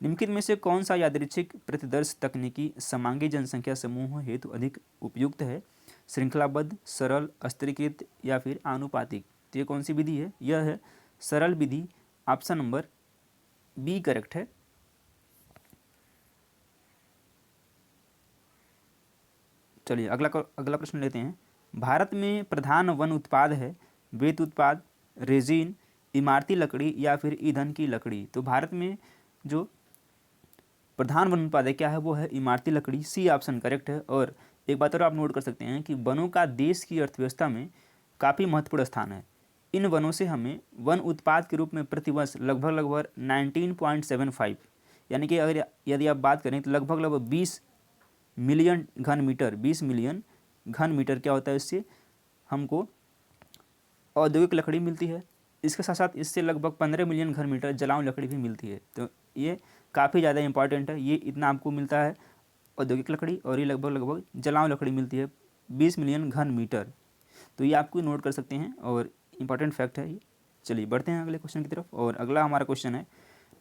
निम्नलिखित में से कौन सा यादृच्छिक प्रतिदर्श तकनीकी समांगी जनसंख्या समूह हेतु अधिक उपयुक्त है? श्रृंखलाबद्ध, सरल, स्तरीकृत या फिर आनुपातिक? तो ये कौन सी विधि है? यह है सरल विधि। ऑप्शन नंबर बी करेक्ट है। चलिए अगला प्रश्न लेते हैं। भारत में प्रधान वन उत्पाद है वेत उत्पाद, रेजिन, इमारती लकड़ी या फिर ईंधन की लकड़ी? तो भारत में जो प्रधान वन उत्पाद है क्या है? वो है इमारती लकड़ी। सी ऑप्शन करेक्ट है। और एक बात और आप नोट कर सकते हैं कि वनों का देश की अर्थव्यवस्था में काफ़ी महत्वपूर्ण स्थान है। इन वनों से हमें वन उत्पाद के रूप में प्रतिवर्ष लगभग 19.75 यानी कि अगर यदि आप बात करें तो लगभग 20 मिलियन घन मीटर, 20 मिलियन घन मीटर क्या होता है, इससे हमको औद्योगिक लकड़ी मिलती है। इसके साथ साथ इससे लगभग 15 मिलियन घन मीटर जलाऊ लकड़ी भी मिलती है। तो ये काफ़ी ज़्यादा इंपॉर्टेंट है। ये इतना आपको मिलता है औद्योगिक लकड़ी, और ये लगभग जलाऊ लकड़ी मिलती है 20 मिलियन घन मीटर। तो ये आपको नोट कर सकते हैं और इम्पॉर्टेंट फैक्ट है ये। चलिए बढ़ते हैं अगले क्वेश्चन की तरफ। और अगला हमारा क्वेश्चन है,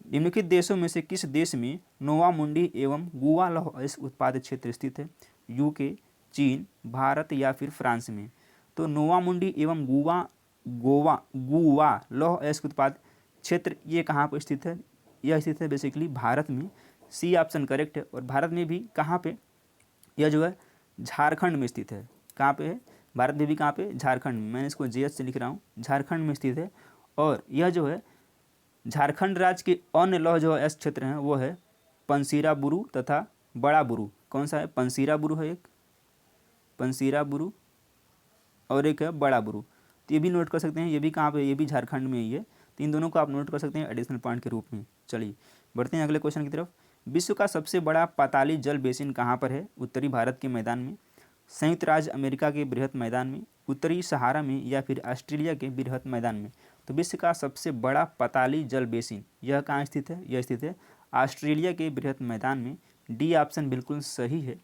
निम्नलिखित देशों में से किस देश में नोवा मुंडी एवं गुआ लौह अयस्क उत्पाद क्षेत्र स्थित है? यूके, चीन, भारत या फिर फ्रांस में? तो नोवा मुंडी एवं गुआ लौह अयस्क उत्पाद क्षेत्र ये कहाँ पर स्थित है? यह स्थित है बेसिकली भारत में। सी ऑप्शन करेक्ट है। और भारत में भी कहाँ पे? यह जो है झारखंड में स्थित है। कहाँ पे है? भारत में भी कहाँ पे? झारखंड में। मैंने इसको जेएच से लिख रहा हूँ, झारखंड में स्थित है। और यह जो है झारखंड राज्य के अन्य लौह जो अयस्क क्षेत्र हैं वो है पंसीरा बुरु तथा बड़ा बुरु। कौन सा है? पंसीरा बुरु है एक, पंसीरा बुरु, और एक है बड़ा बुरु। तो ये भी नोट कर सकते हैं। ये भी कहाँ पे? ये भी झारखंड में ही है। तो इन दोनों को आप नोट कर सकते हैं एडिशनल पॉइंट के रूप में। चलिए बढ़ते हैं अगले क्वेश्चन की तरफ। विश्व का सबसे बड़ा पाताली जल बेसिन कहाँ पर है? उत्तरी भारत के मैदान में, संयुक्त राज्य अमेरिका के बृहत मैदान में, उत्तरी सहारा में या फिर ऑस्ट्रेलिया के बृहत मैदान में? तो विश्व का सबसे बड़ा पाताली जल बेसिन यह कहाँ स्थित है? यह स्थित है ऑस्ट्रेलिया के बृहत मैदान में। डी ऑप्शन बिल्कुल सही है।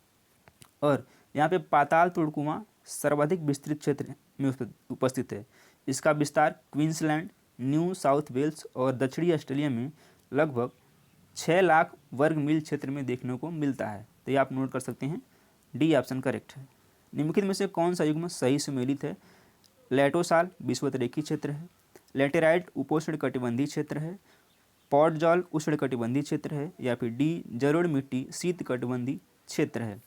और यहाँ पे पाताल तुड़कुआं सर्वाधिक विस्तृत क्षेत्र में उपस्थित है। इसका विस्तार क्वींसलैंड, न्यू साउथ वेल्स और दक्षिणी ऑस्ट्रेलिया में लगभग 6 लाख वर्ग मील क्षेत्र में देखने को मिलता है। तो ये आप नोट कर सकते हैं। डी ऑप्शन करेक्ट है। निम्नलिखित में से कौन सा युग्म सही सुमेलित है? लेटोसाल विषुवतरेखीय क्षेत्र है, लेटेराइट उपोष्ण कटिबंधीय क्षेत्र है, पॉटजॉल उष्ण कटिबंधीय क्षेत्र है, या फिर डी जलोढ़ मिट्टी शीत कटिबंधीय क्षेत्र है?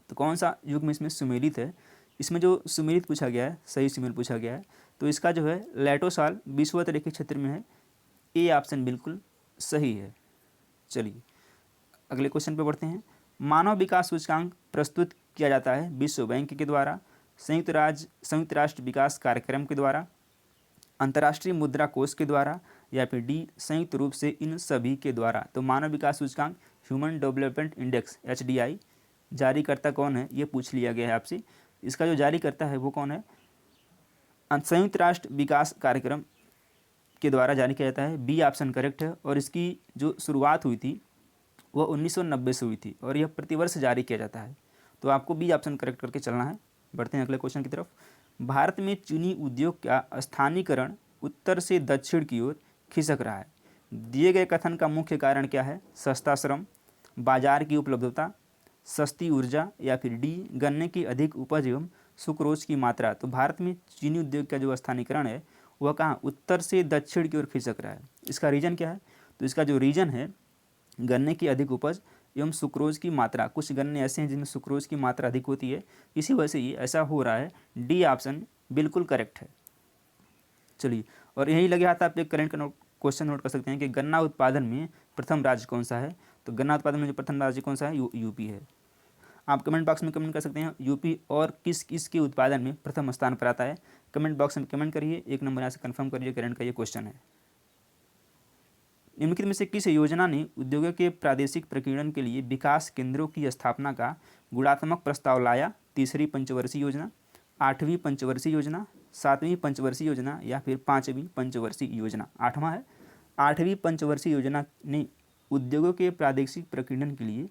तो कौन सा युग्म इसमें सुमेलित है? इसमें जो सुमेलित पूछा गया है, सही सुमेल पूछा गया है, तो इसका जो है लेटोसाल विषुवतरेखीय क्षेत्र में है। ए ऑप्शन बिल्कुल सही है। चलिए अगले क्वेश्चन पे बढ़ते हैं। मानव विकास सूचकांक प्रस्तुत किया जाता है विश्व बैंक के द्वारा, संयुक्त राष्ट्र विकास कार्यक्रम के द्वारा, अंतर्राष्ट्रीय मुद्रा कोष के द्वारा, या फिर डी संयुक्त रूप से इन सभी के द्वारा? तो मानव विकास सूचकांक ह्यूमन डेवलपमेंट इंडेक्स HDI जारीकर्ता कौन है? ये पूछ लिया गया है आपसे। इसका जो जारीकर्ता है वो कौन है? संयुक्त राष्ट्र विकास कार्यक्रम के द्वारा जारी किया जाता है। बी ऑप्शन करेक्ट है। और इसकी जो शुरुआत हुई थी वह 1990 से हुई थी और यह प्रतिवर्ष जारी किया जाता है। तो आपको बी ऑप्शन करेक्ट करके चलना है। बढ़ते हैं अगले क्वेश्चन की तरफ। भारत में चीनी उद्योग का स्थानीयकरण उत्तर से दक्षिण की ओर खिसक रहा है। दिए गए कथन का मुख्य कारण क्या है? सस्ता श्रम, बाजार की उपलब्धता, सस्ती ऊर्जा, या फिर डी गन्ने की अधिक उपज एवं सुक्रोज की मात्रा? तो भारत में चीनी उद्योग का जो स्थानीयकरण है वह कहाँ? उत्तर से दक्षिण की ओर खिसक रहा है। इसका रीजन क्या है? तो इसका जो रीजन है गन्ने की अधिक उपज एवं सुक्रोज की मात्रा। कुछ गन्ने ऐसे हैं जिनमें सुक्रोज की मात्रा अधिक होती है, इसी वजह से ये ऐसा हो रहा है। डी ऑप्शन बिल्कुल करेक्ट है। चलिए, और यही लगे हाथ आप एक करंट का क्वेश्चन नोट कर सकते हैं कि गन्ना उत्पादन में प्रथम राज्य कौन सा है? तो गन्ना उत्पादन में जो प्रथम राज्य कौन सा है? यूपी है। आप कमेंट बॉक्स में कमेंट कर सकते हैं यूपी और किस किस के उत्पादन में प्रथम स्थान पर आता है। कमेंट बॉक्स में कमेंट करिए, एक नंबर यहाँ से कन्फर्म करिए करंट का ये क्वेश्चन है। निम्नलिखित में से किस योजना ने उद्योगों के प्रादेशिक प्रकीर्णन के लिए विकास केंद्रों की स्थापना का गुणात्मक प्रस्ताव लाया? तीसरी पंचवर्षीय योजना, 8वीं पंचवर्षीय योजना, 7वीं पंचवर्षीय योजना, या फिर 5वीं पंचवर्षीय योजना? 8वां है। 8वीं पंचवर्षीय योजना ने उद्योगों के प्रादेशिक प्रकीर्णन के लिए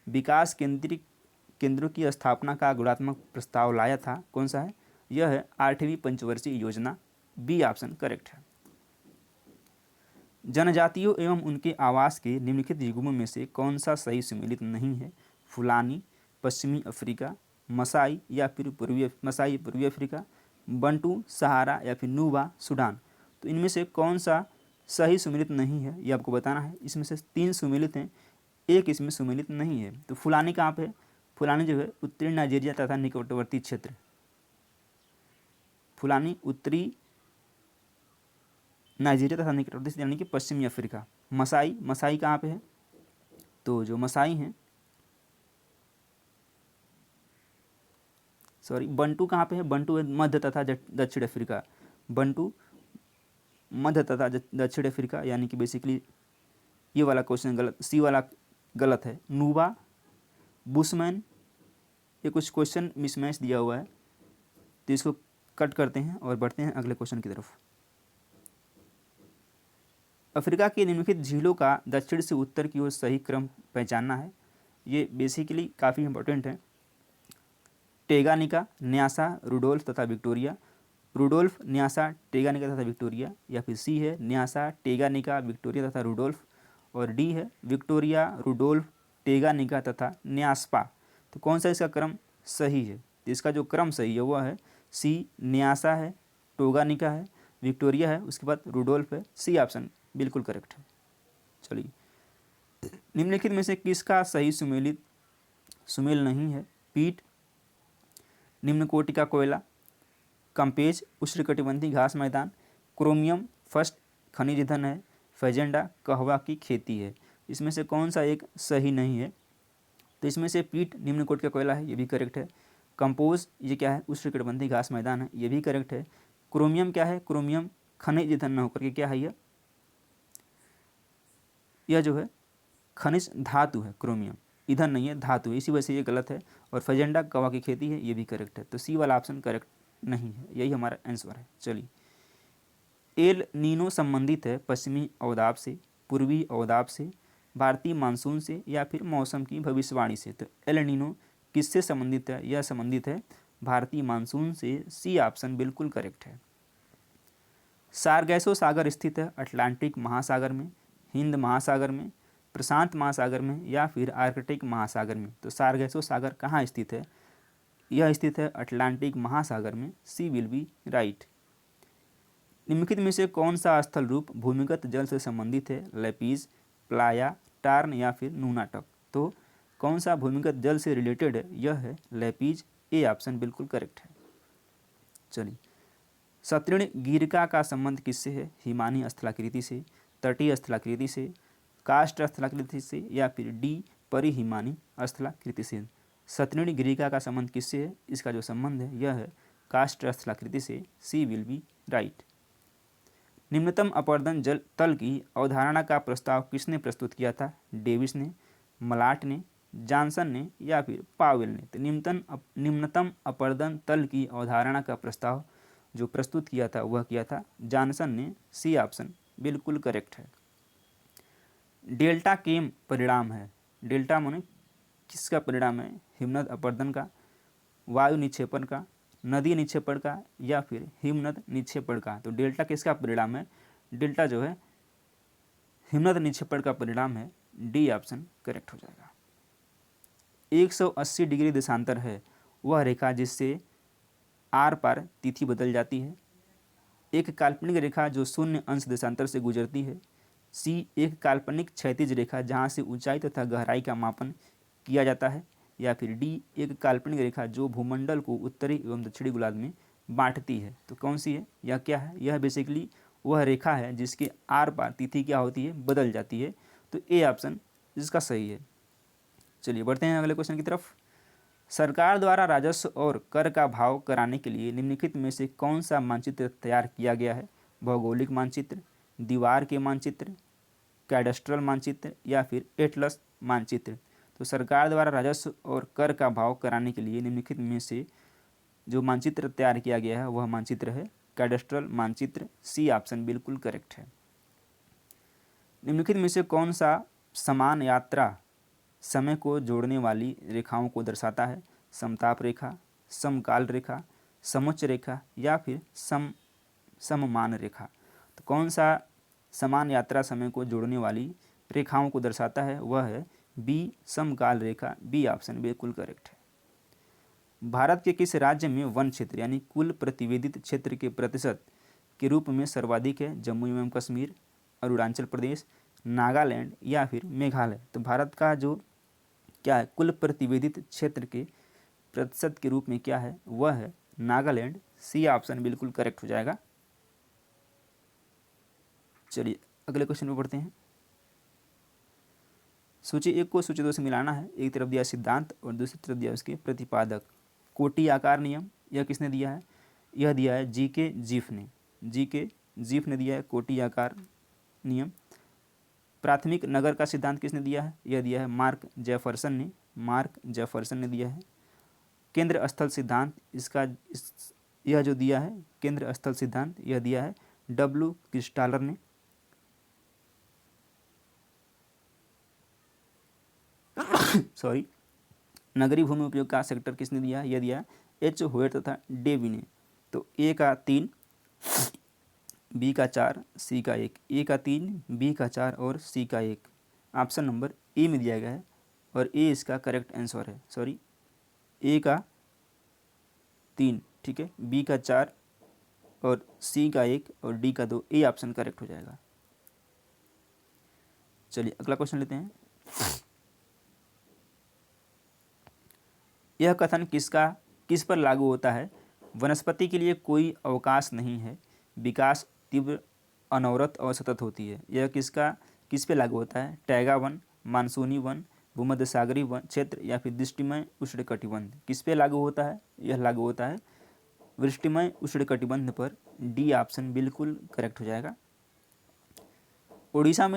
विकास केंद्रों की स्थापना का गुणात्मक प्रस्ताव लाया था। कौन सा है? यह है 8वीं पंचवर्षीय योजना। बी ऑप्शन करेक्ट है। जनजातियों एवं उनके आवास के निम्नलिखित युग्मों में से कौन सा सही सुमेलित नहीं है? फुलानी पश्चिमी अफ्रीका, मसाई या फिर पूर्वी अफ्रीका, बंटू सहारा या फिर नुबा सूडान। तो इनमें से कौन सा सही सुमेलित नहीं है ये आपको बताना है। इसमें से 3 सुमेलित हैं, एक इसमें सुमेलित नहीं है। तो फुलानी कहाँ पे है? फुलानी जो है उत्तरी नाइजीरिया तथा निकटवर्ती क्षेत्र। फुलानी उत्तरी नाइजीरिया तथा निकटवर्ती क्षेत्र यानी कि पश्चिमी अफ्रीका। मसाई कहाँ पे है? तो जो मसाई हैं, बंटू कहाँ पे है? बंटू है मध्य तथा दक्षिण अफ्रीका। बंटू मध्य तथा दक्षिण अफ्रीका, यानी कि बेसिकली ये वाला क्वेश्चन गलत, सी वाला गलत है। नुबा, बुशमैन, ये कुछ क्वेश्चन मिसमैच दिया हुआ है, तो इसको कट करते हैं और बढ़ते हैं अगले क्वेश्चन की तरफ। अफ्रीका की निम्नलिखित झीलों का दक्षिण से उत्तर की ओर सही क्रम पहचानना है। ये बेसिकली काफ़ी इंपॉर्टेंट है। टेगानिका, न्यासा, रुडोल्फ तथा विक्टोरिया। रुडोल्फ, न्यासा, टेगानिका तथा विक्टोरिया, या फिर सी है न्यासा, टेगानिका, विक्टोरिया तथा रुडोल्फ, और डी है विक्टोरिया, रुडोल्फ, टेगानिका तथा न्यास्पा। तो कौन सा इसका क्रम सही है? तो इसका जो क्रम सही है वह है सी, न्यासा है, टोगानिका है, विक्टोरिया है, उसके बाद रुडोल्फ है। सी ऑप्शन बिल्कुल करेक्ट है। चलिए, निम्नलिखित में से किसका सही सुमेल नहीं है? पीट, निम्न कोटि का कोयला, कंपेज उष्णकटिबंधीय घास मैदान, क्रोमियम फर्स्ट खनिज ईंधन है, फैजेंडा कहवा की खेती है। इसमें से कौन सा एक सही नहीं है? तो इसमें से पीट निम्न कोटि का कोयला है, ये भी करेक्ट है। कंपोज ये क्या है? उष्णकटिबंधीय घास मैदान है, ये भी करेक्ट है। क्रोमियम क्या है? क्रोमियम खनिज ईंधन न होकर के क्या है? यह जो है खनिज धातु है। क्रोमियम ईंधन नहीं है, धातु है, इसी वजह से ये गलत है। और फैजेंडा कहवा की खेती है, ये भी करेक्ट है। तो सी वाला ऑप्शन करेक्ट नहीं है, यही हमारा आंसर है। चलिए, एल नीनो संबंधित है पश्चिमी अवदाब से, पूर्वी अवदाब से, भारतीय मानसून से, या फिर मौसम की भविष्यवाणी से। तो एल नीनो किससे संबंधित है? यह संबंधित है भारतीय मानसून से। सी ऑप्शन बिल्कुल करेक्ट है। सारगैसो सागर स्थित है अटलांटिक महासागर में, हिंद महासागर में, प्रशांत महासागर में, या फिर आर्कटिक महासागर में। तो सारगैसो सागर कहाँ स्थित है? यह स्थित है अटलांटिक महासागर में। सी विल बी राइट। निम्नलिखित में से कौन सा स्थल रूप भूमिगत जल से संबंधित है? लेपीज, प्लाया, टार्न, या फिर नूनाटक। तो कौन सा भूमिगत जल से रिलेटेड है? यह है लेपीज। ए ऑप्शन बिल्कुल करेक्ट है। चलिए, सतृण गीरिका का संबंध किससे है? हिमानी स्थलाकृति से, तटीय स्थलाकृति से, काष्ठ स्थलाकृति से, या फिर डी परिहिमानी स्थलाकृति से। सतृण गीरिका का संबंध किससे है? इसका जो संबंध है यह है काष्ठ स्थलाकृति से। सी विल बी राइट। निम्नतम अपरदन जल तल की अवधारणा का प्रस्ताव किसने प्रस्तुत किया था? डेविस ने, मलाट ने, जॉनसन ने, या फिर पावेल ने। तो निम्नतम अपरदन तल की अवधारणा का प्रस्ताव जो प्रस्तुत किया था वह किया था जॉनसन ने। सी ऑप्शन बिल्कुल करेक्ट है। डेल्टा केम परिणाम है। डेल्टा माने किसका परिणाम है? हिमनद अपरदन का, वायु निक्षेपण का, नदी निक्षेपण का, या फिर हिमनद निक्षेपण का। तो डेल्टा किसका परिणाम है? डेल्टा जो है हिमनद निक्षेपण का परिणाम है। डी ऑप्शन करेक्ट हो जाएगा। 180 डिग्री देशांतर है वह रेखा जिससे आर पार तिथि बदल जाती है। एक काल्पनिक रेखा जो शून्य अंश देशांतर से गुजरती है। सी, एक काल्पनिक क्षैतिज रेखा जहाँ से ऊंचाई तथा गहराई का मापन किया जाता है। या फिर डी, एक काल्पनिक रेखा जो भूमंडल को उत्तरी एवं दक्षिणी गोलार्ध में बांटती है। तो कौन सी है? यह क्या है? यह बेसिकली वह रेखा है जिसके आर पार तिथि क्या होती है? बदल जाती है। तो ए ऑप्शन इसका सही है। चलिए बढ़ते हैं अगले क्वेश्चन की तरफ। सरकार द्वारा राजस्व और कर का भाव कराने के लिए निम्नलिखित में से कौन सा मानचित्र तैयार किया गया है? भौगोलिक मानचित्र, दीवार के मानचित्र, कैडस्ट्रल मानचित्र, या फिर एटलस मानचित्र। तो सरकार द्वारा राजस्व और कर का भाव कराने के लिए निम्नलिखित में से जो मानचित्र तैयार किया गया है वह मानचित्र है कैडस्ट्रल मानचित्र। सी ऑप्शन बिल्कुल करेक्ट है। निम्नलिखित में से कौन सा समान यात्रा समय को जोड़ने वाली रेखाओं को दर्शाता है? समताप रेखा, समकाल रेखा, समुच्च रेखा, या फिर सममान रेखा। तो कौन सा समान यात्रा समय को जोड़ने वाली रेखाओं को दर्शाता है वह है बी समकाल रेखा। बी ऑप्शन बिल्कुल करेक्ट है। भारत के किस राज्य में वन क्षेत्र यानी कुल प्रतिवेदित क्षेत्र के प्रतिशत के रूप में सर्वाधिक है? जम्मू एवं कश्मीर, अरुणाचल प्रदेश, नागालैंड या फिर मेघालय। तो भारत का जो क्या है कुल प्रतिवेदित क्षेत्र के प्रतिशत के रूप में क्या है वह है नागालैंड। सी ऑप्शन बिल्कुल करेक्ट हो जाएगा। चलिए अगले क्वेश्चन पे बढ़ते हैं। सूची एक को सूची दो से मिलाना है। एक तरफ दिया सिद्धांत और दूसरी तरफ दिया उसके प्रतिपादक। कोटि आकार नियम यह किसने दिया है? यह दिया है जी.के. जीफ ने। जी.के. जीफ ने दिया है कोटि आकार नियम। प्राथमिक नगर का सिद्धांत किसने दिया है? यह दिया है मार्क जेफरसन ने। मार्क जेफरसन ने दिया है। केंद्र स्थल सिद्धांत यह जो दिया है केंद्र स्थल सिद्धांत यह दिया है डब्ल्यू क्रिस्टालर ने। सॉरी। नगरीय भूमि उपयोग का सेक्टर किसने दिया है? यह दिया है एच होयर तथा डेवी ने। तो ए का 3, बी का 4, सी का 1। ए का 3, बी का 4 और सी का 1। ऑप्शन नंबर ए में दिया गया है और ए इसका करेक्ट आंसर है। सॉरी, ए का 3, ठीक है, बी का 4 और सी का 1 और डी का 2। ए ऑप्शन करेक्ट हो जाएगा। चलिए अगला क्वेश्चन लेते हैं। यह कथन किस पर लागू होता है? वनस्पति के लिए कोई अवकाश नहीं है, विकास तीव्र, अनवरत और सतत होती है। यह किस पे लागू होता है? टैगा वन, मानसूनी वन, भूमध्य सागरीय वन क्षेत्र या फिर दृष्टिमय उष्णकटिबंध। किस पे लागू होता है? यह लागू होता है वृष्टिमय उष्णकटिबंध पर। डी ऑप्शन बिल्कुल करेक्ट हो जाएगा। उड़ीसा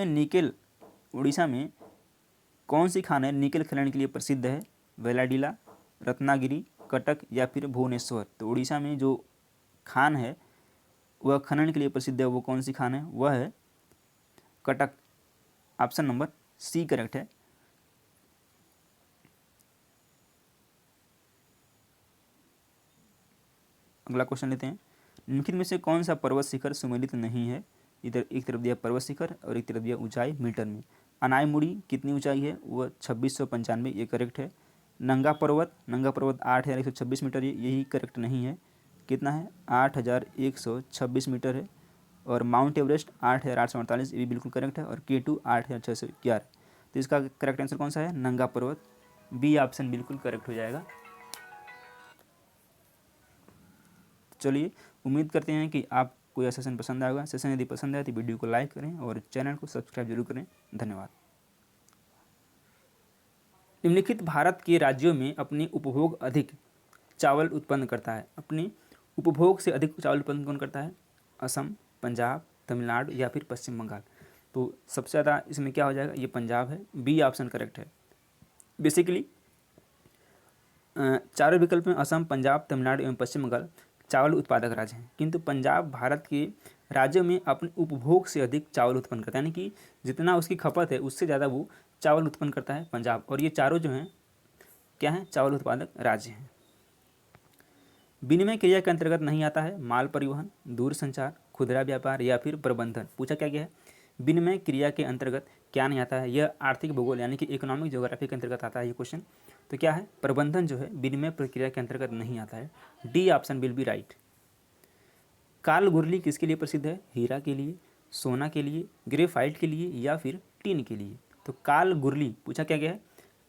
में कौन सी खान है निकल खनन के लिए प्रसिद्ध है? वेलाडीला, रत्नागिरी, कटक या फिर भुवनेश्वर। तो उड़ीसा में जो खान है वह खनन के लिए प्रसिद्ध है, वो कौन सी खान है? वह है Cuttack. Option number C correct है। अगला क्वेश्चन लेते हैं। निम्नलिखित में से कौन सा पर्वत शिखर सुमेलित नहीं है? इधर एक तरफ दिया पर्वत शिखर और एक तरफ दिया ऊंचाई मीटर में। अनाईमुड़ी कितनी ऊंचाई है? वह 2695, ये करेक्ट है। नंगा पर्वत 8126 मीटर, यही करेक्ट नहीं है। कितना है? 8126 मीटर है। और माउंट एवरेस्ट 8848, ये भी बिल्कुल करेक्ट है। और K2 8611। तो इसका करेक्ट आंसर कौन सा है? नंगा पर्वत। बी ऑप्शन बिल्कुल करेक्ट हो जाएगा। चलिए उम्मीद करते हैं कि आपको यह सेशन पसंद आएगा। सेशन यदि पसंद आए तो वीडियो को लाइक करें और चैनल को सब्सक्राइब जरूर करें। धन्यवाद। निम्नलिखित भारत के राज्यों में अपने उपभोग अधिक चावल उत्पन्न करता है। अपने उपभोग से अधिक चावल उत्पन्न कौन करता है? असम, पंजाब, तमिलनाडु या फिर पश्चिम बंगाल। तो सबसे ज़्यादा इसमें क्या हो जाएगा? ये पंजाब है। बी ऑप्शन करेक्ट है। बेसिकली चारों विकल्प में असम, पंजाब, तमिलनाडु एवं पश्चिम बंगाल चावल उत्पादक राज्य हैं, किंतु पंजाब भारत के राज्यों में अपने उपभोग से अधिक चावल उत्पन्न करता है, यानी कि जितना उसकी खपत है उससे ज़्यादा वो चावल उत्पन्न करता है पंजाब। और ये चारों जो हैं क्या हैं? चावल उत्पादक राज्य हैं। विनिमय क्रिया के अंतर्गत नहीं आता है माल परिवहन, दूर संचार, खुदरा व्यापार या फिर प्रबंधन। पूछा क्या गया है? विनिमय क्रिया के अंतर्गत क्या नहीं आता है? यह आर्थिक भूगोल यानी कि इकोनॉमिक ज्योग्राफी के अंतर्गत आता है ये क्वेश्चन। तो क्या है? प्रबंधन जो है विनिमय प्रक्रिया के अंतर्गत नहीं आता है। D option will be right. काल गुरली किसके लिए प्रसिद्ध है? हीरा के लिए, सोना के लिए, ग्रेफाइट के लिए या फिर टीन के लिए। तो काल गुरली पूछा क्या गया है?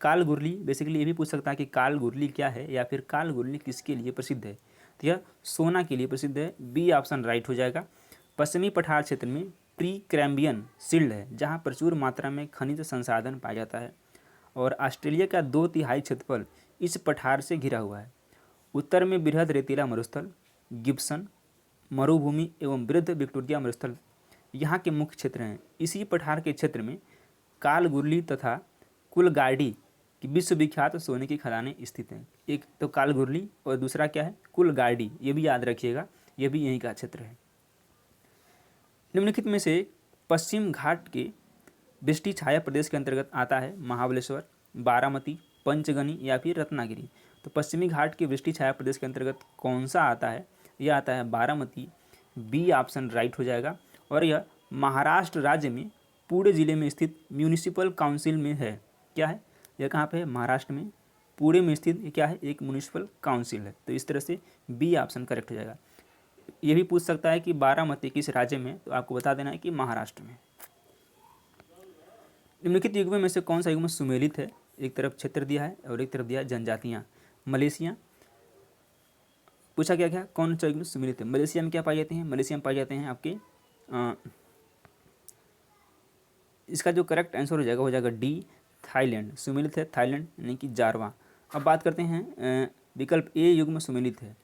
काल गुरली बेसिकली ये भी पूछ सकता है कि काल गुरली क्या है या फिर काल गुरली किसके लिए प्रसिद्ध है? तो यह सोना के लिए प्रसिद्ध है। बी ऑप्शन राइट हो जाएगा। पश्चिमी पठार क्षेत्र में प्री कैम्बियन शिल्ड है जहाँ प्रचुर मात्रा में खनिज संसाधन पाया जाता है और ऑस्ट्रेलिया का 2/3 क्षेत्रफल इस पठार से घिरा हुआ है। उत्तर में बृहद रेतीला मरुस्थल, गिब्सन मरुभूमि एवं वृद्ध विक्टोरिया मरुस्थल यहाँ के मुख्य क्षेत्र हैं। इसी पठार के क्षेत्र में कालगुरली तथा कुलगाड़ी की विश्वविख्यात सोने की खदानें स्थित हैं। एक तो कालगुरली और दूसरा क्या है? कुलगाड़ी। ये भी याद रखिएगा, ये भी यहीं का क्षेत्र है। निम्नलिखित में से पश्चिम घाट के वृष्टि छाया प्रदेश के अंतर्गत आता है महाबलेश्वर, बारामती, पंचगनी या फिर रत्नागिरी। तो पश्चिमी घाट के वृष्टि छाया प्रदेश के अंतर्गत कौन सा आता है? यह आता है बारामती। बी ऑप्शन राइट हो जाएगा। और यह महाराष्ट्र राज्य में पुणे जिले में स्थित म्यूनिसिपल काउंसिल में है। क्या है यह, कहाँ पे है, महाराष्ट्र में पुणे में स्थित ये क्या है, एक म्यूनिसिपल काउंसिल है। तो इस तरह से बी ऑप्शन करेक्ट हो जाएगा। ये भी पूछ सकता है कि बारामती किस राज्य में, तो आपको बता देना है कि महाराष्ट्र में। निम्नलिखित युग्मों में से कौन सा युग्म सुमेलित है। एक तरफ क्षेत्र दिया है और एक तरफ दिया है जनजातियाँ। मलेशिया पूछा गया क्या, कौन सा युग्म सुमेलित है। मलेशिया में क्या पाए जाते हैं, मलेशिया में पाए जाते हैं आपके इसका जो करेक्ट आंसर हो जाएगा डी, थाईलैंड। सुमेलित है थाईलैंड यानी कि जारवा। अब बात करते हैं विकल्प ए युग्म सुमेलित है।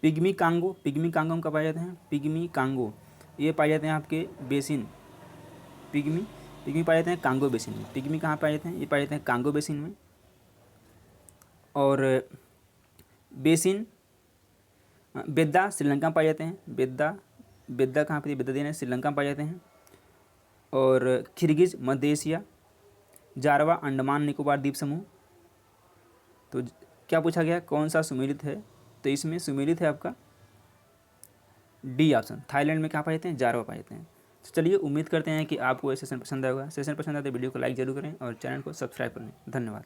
पिग्मी कांगो, पिग्मी कांगो हम कब पाए जाते हैं, पिग्मी कांगो ये पाए जाते हैं आपके बेसिन। पिग्मी पाए जाते हैं कांगो बेसिन में। पिग्मी कहाँ पाए जाते हैं, ये पाए जाते हैं कांगो बेसिन में। और बेसिन बेद्दा श्रीलंका में पाए जाते हैं। बेद्दा कहाँ पे, बेद्दा देना श्रीलंका में पाए जाते हैं। और किर्गिज मध्य एशिया। जारवा अंडमान निकोबार द्वीप समूह। तो क्या पूछा गया, कौन सा सुमेलित है, तो इसमें सुमेलित है आपका डी ऑप्शन। थाईलैंड में कहाँ पाए जाते हैं, जारवा पाए जाते हैं। तो चलिए उम्मीद करते हैं कि आपको ये सेशन पसंद आएगा। सेशन पसंद आए तो वीडियो को लाइक जरूर करें और चैनल को सब्सक्राइब करें। धन्यवाद।